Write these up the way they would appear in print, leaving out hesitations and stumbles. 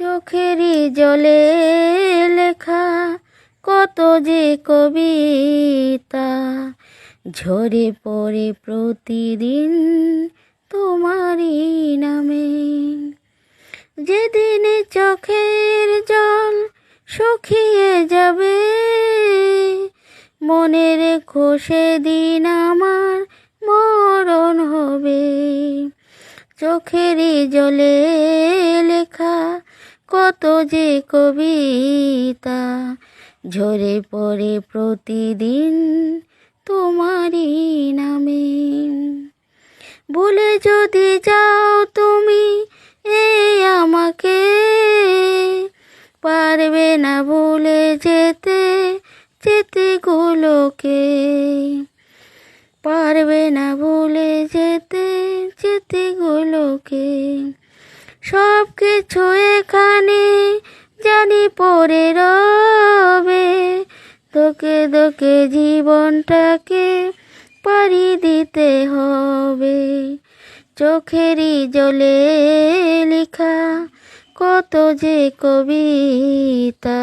চোখেরই জলে লেখা কত যে কবিতা ঝরে পড়ে প্রতিদিন তোমারই নামে। যেদিন চোখের জল শুকিয়ে যাবে মনে রেখো সেদিন আমার মরণ হবে। চোখেরই জলে লেখা কত যে কবিতা ঝরে পড়ে প্রতিদিন তোমারই নামে। ভুলে যদি যাও তুমি আমাকে পারবে না ভুলে যেতে স্মৃতিগুলোকে, পারবে না ভুলে যেতে স্মৃতিগুলোকে। সব কিছু এখানে জানি পড়ে রবে, তোকে তোকে জীবনটাকে পাড়ি দিতে হবে। চোখেরই জলে লেখা কত যে কবিতা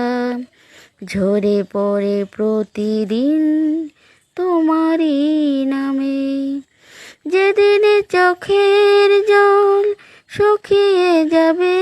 ঝরে পড়ে প্রতিদিন তোমারই নামে। যেদিন চোখের জল শুকিয়ে যাবে